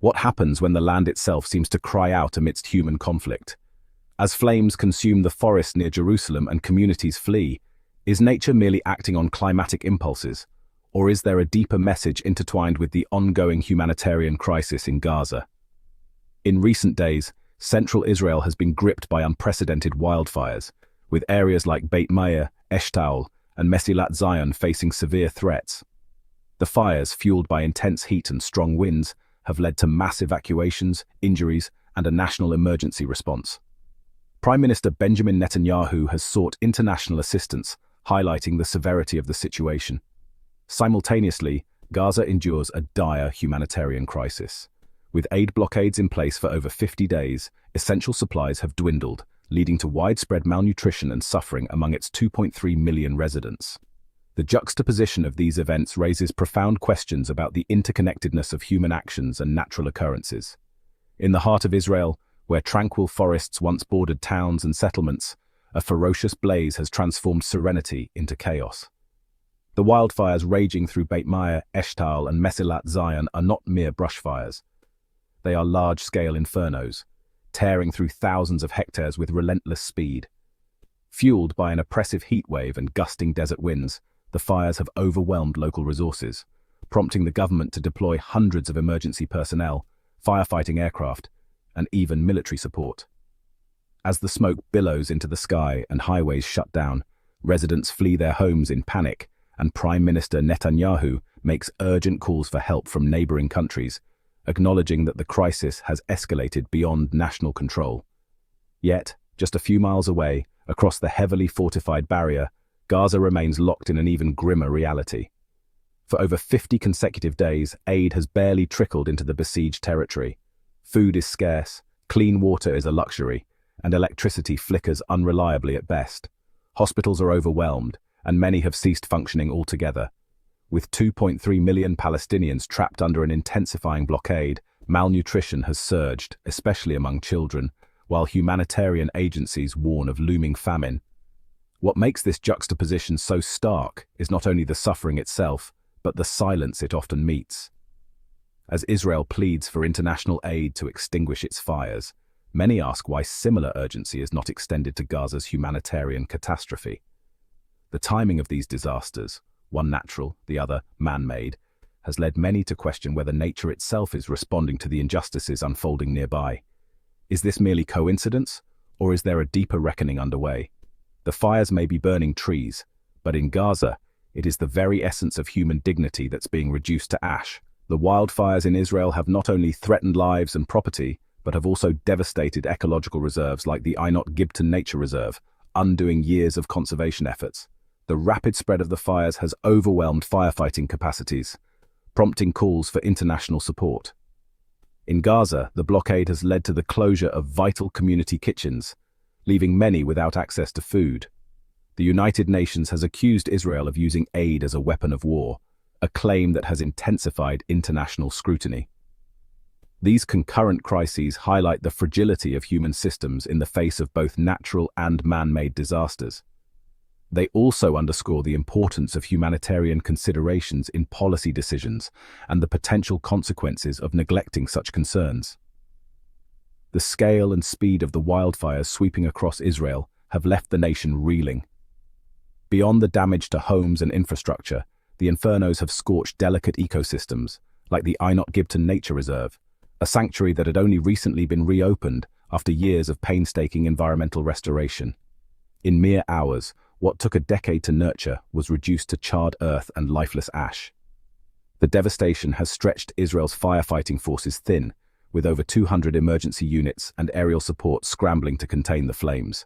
What happens when the land itself seems to cry out amidst human conflict? As flames consume the forest near Jerusalem and communities flee, is nature merely acting on climatic impulses, or is there a deeper message intertwined with the ongoing humanitarian crisis in Gaza? In recent days, central Israel has been gripped by unprecedented wildfires, with areas like Beit Meir, Eshtaol, and Mesilat Zion facing severe threats. The fires, fueled by intense heat and strong winds, have led to mass evacuations, injuries, and a national emergency response. Prime Minister Benjamin Netanyahu has sought international assistance, highlighting the severity of the situation. Simultaneously, Gaza endures a dire humanitarian crisis. With aid blockades in place for over 50 days, essential supplies have dwindled, leading to widespread malnutrition and suffering among its 2.3 million residents. The juxtaposition of these events raises profound questions about the interconnectedness of human actions and natural occurrences. In the heart of Israel, where tranquil forests once bordered towns and settlements, a ferocious blaze has transformed serenity into chaos. The wildfires raging through Beit Meir, Eshtaol, and Mesilat Zion are not mere brushfires. They are large-scale infernos, tearing through thousands of hectares with relentless speed. Fueled by an oppressive heatwave and gusting desert winds, the fires have overwhelmed local resources, prompting the government to deploy hundreds of emergency personnel, firefighting aircraft, and even military support. As the smoke billows into the sky and highways shut down, residents flee their homes in panic, and Prime Minister Netanyahu makes urgent calls for help from neighboring countries, acknowledging that the crisis has escalated beyond national control. Yet, just a few miles away, across the heavily fortified barrier, Gaza remains locked in an even grimmer reality. For over 50 consecutive days, aid has barely trickled into the besieged territory. Food is scarce, clean water is a luxury, and electricity flickers unreliably at best. Hospitals are overwhelmed, and many have ceased functioning altogether. With 2.3 million Palestinians trapped under an intensifying blockade, malnutrition has surged, especially among children, while humanitarian agencies warn of looming famine. What makes this juxtaposition so stark is not only the suffering itself, but the silence it often meets. As Israel pleads for international aid to extinguish its fires, many ask why similar urgency is not extended to Gaza's humanitarian catastrophe. The timing of these disasters, one natural, the other man-made, has led many to question whether nature itself is responding to the injustices unfolding nearby. Is this merely coincidence, or is there a deeper reckoning underway? The fires may be burning trees, but in Gaza, it is the very essence of human dignity that's being reduced to ash. The wildfires in Israel have not only threatened lives and property, but have also devastated ecological reserves like the Einot Gibton Nature Reserve, undoing years of conservation efforts. The rapid spread of the fires has overwhelmed firefighting capacities, prompting calls for international support. In Gaza, the blockade has led to the closure of vital community kitchens, leaving many without access to food. The United Nations has accused Israel of using aid as a weapon of war, a claim that has intensified international scrutiny. These concurrent crises highlight the fragility of human systems in the face of both natural and man-made disasters. They also underscore the importance of humanitarian considerations in policy decisions and the potential consequences of neglecting such concerns. The scale and speed of the wildfires sweeping across Israel have left the nation reeling. Beyond the damage to homes and infrastructure, the infernos have scorched delicate ecosystems, like the Einot Gibton Nature Reserve, a sanctuary that had only recently been reopened after years of painstaking environmental restoration. In mere hours, what took a decade to nurture was reduced to charred earth and lifeless ash. The devastation has stretched Israel's firefighting forces thin, with over 200 emergency units and aerial support scrambling to contain the flames.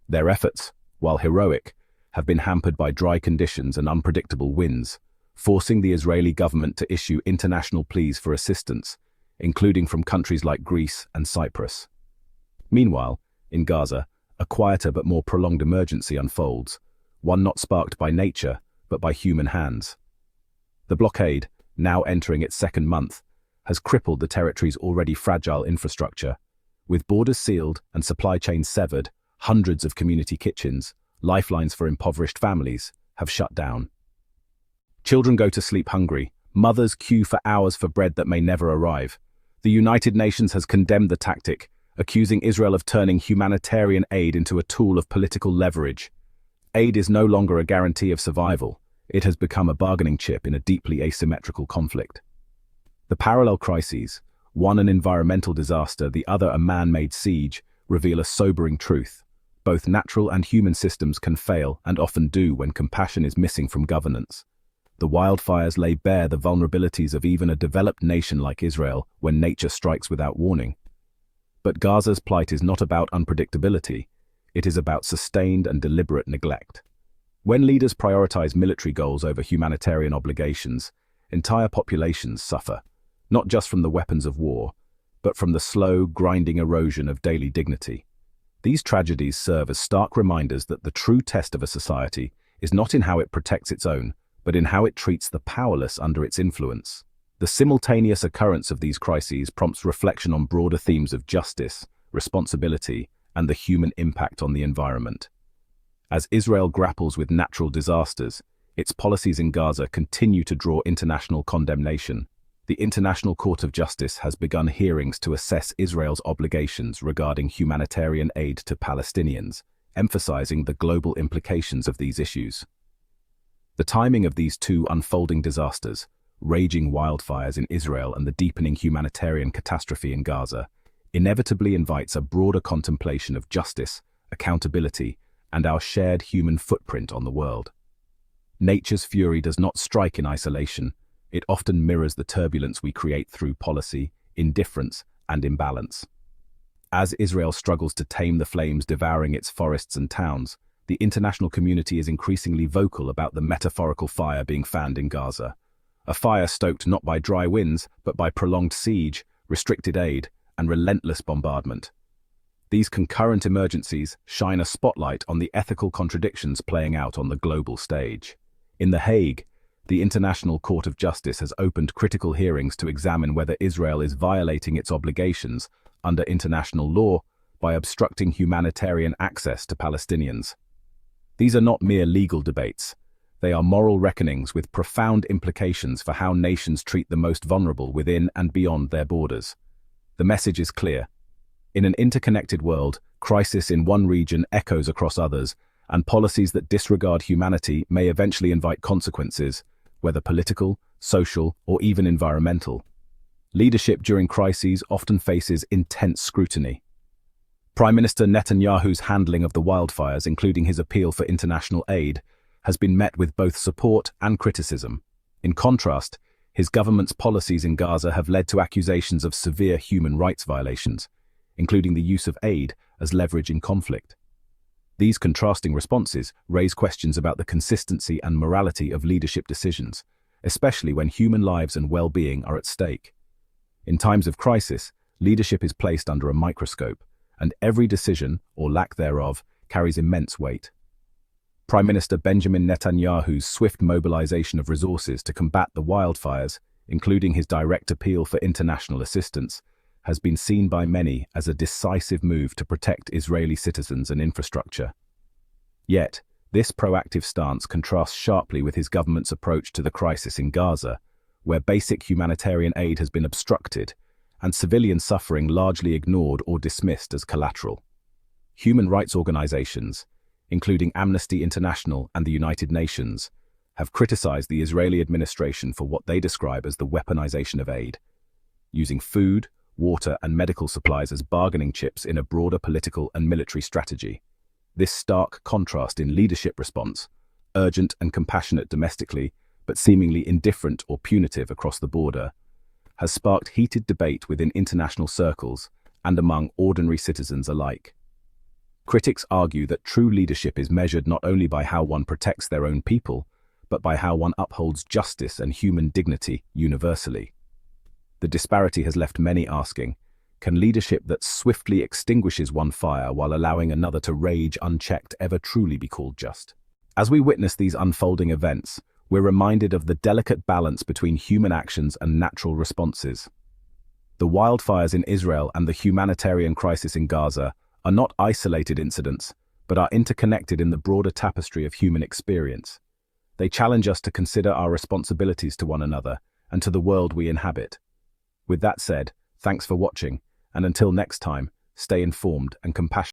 Their efforts, while heroic, have been hampered by dry conditions and unpredictable winds, forcing the Israeli government to issue international pleas for assistance, including from countries like Greece and Cyprus. Meanwhile, in Gaza, a quieter but more prolonged emergency unfolds, one not sparked by nature, but by human hands. The blockade, now entering its second month, has crippled the territory's already fragile infrastructure. With borders sealed and supply chains severed, hundreds of community kitchens, lifelines for impoverished families, have shut down. Children go to sleep hungry, mothers queue for hours for bread that may never arrive. The United Nations has condemned the tactic, accusing Israel of turning humanitarian aid into a tool of political leverage. Aid is no longer a guarantee of survival. It has become a bargaining chip in a deeply asymmetrical conflict. The parallel crises, one an environmental disaster, the other a man-made siege, reveal a sobering truth. Both natural and human systems can fail, and often do, when compassion is missing from governance. The wildfires lay bare the vulnerabilities of even a developed nation like Israel when nature strikes without warning. But Gaza's plight is not about unpredictability. It is about sustained and deliberate neglect. When leaders prioritize military goals over humanitarian obligations, entire populations suffer, not just from the weapons of war, but from the slow, grinding erosion of daily dignity. These tragedies serve as stark reminders that the true test of a society is not in how it protects its own, but in how it treats the powerless under its influence. The simultaneous occurrence of these crises prompts reflection on broader themes of justice, responsibility, and the human impact on the environment. As Israel grapples with natural disasters, its policies in Gaza continue to draw international condemnation. The International Court of Justice has begun hearings to assess Israel's obligations regarding humanitarian aid to Palestinians, emphasizing the global implications of these issues. The timing of these two unfolding disasters, raging wildfires in Israel and the deepening humanitarian catastrophe in Gaza, inevitably invites a broader contemplation of justice, accountability, and our shared human footprint on the world. Nature's fury does not strike in isolation. It often mirrors the turbulence we create through policy, indifference, and imbalance. As Israel struggles to tame the flames devouring its forests and towns, the international community is increasingly vocal about the metaphorical fire being fanned in Gaza. A fire stoked not by dry winds, but by prolonged siege, restricted aid, and relentless bombardment. These concurrent emergencies shine a spotlight on the ethical contradictions playing out on the global stage. In The Hague, the International Court of Justice has opened critical hearings to examine whether Israel is violating its obligations under international law by obstructing humanitarian access to Palestinians. These are not mere legal debates. They are moral reckonings with profound implications for how nations treat the most vulnerable within and beyond their borders. The message is clear. In an interconnected world, crisis in one region echoes across others, and policies that disregard humanity may eventually invite consequences, whether political, social, or even environmental. Leadership during crises often faces intense scrutiny. Prime Minister Netanyahu's handling of the wildfires, including his appeal for international aid, has been met with both support and criticism. In contrast, his government's policies in Gaza have led to accusations of severe human rights violations, including the use of aid as leverage in conflict. These contrasting responses raise questions about the consistency and morality of leadership decisions, especially when human lives and well-being are at stake. In times of crisis, leadership is placed under a microscope, and every decision, or lack thereof, carries immense weight. Prime Minister Benjamin Netanyahu's swift mobilization of resources to combat the wildfires, including his direct appeal for international assistance, has been seen by many as a decisive move to protect Israeli citizens and infrastructure. Yet, this proactive stance contrasts sharply with his government's approach to the crisis in Gaza, where basic humanitarian aid has been obstructed and civilian suffering largely ignored or dismissed as collateral. Human rights organizations, including Amnesty International and the United Nations, have criticized the Israeli administration for what they describe as the weaponization of aid, using food, water, and medical supplies as bargaining chips in a broader political and military strategy. This stark contrast in leadership response, urgent and compassionate domestically, but seemingly indifferent or punitive across the border, has sparked heated debate within international circles and among ordinary citizens alike. Critics argue that true leadership is measured not only by how one protects their own people, but by how one upholds justice and human dignity universally. The disparity has left many asking, can leadership that swiftly extinguishes one fire while allowing another to rage unchecked ever truly be called just? As we witness these unfolding events, we're reminded of the delicate balance between human actions and natural responses. The wildfires in Israel and the humanitarian crisis in Gaza are not isolated incidents, but are interconnected in the broader tapestry of human experience. They challenge us to consider our responsibilities to one another and to the world we inhabit. With that said, Thanks for watching, and until next time, stay informed and compassionate.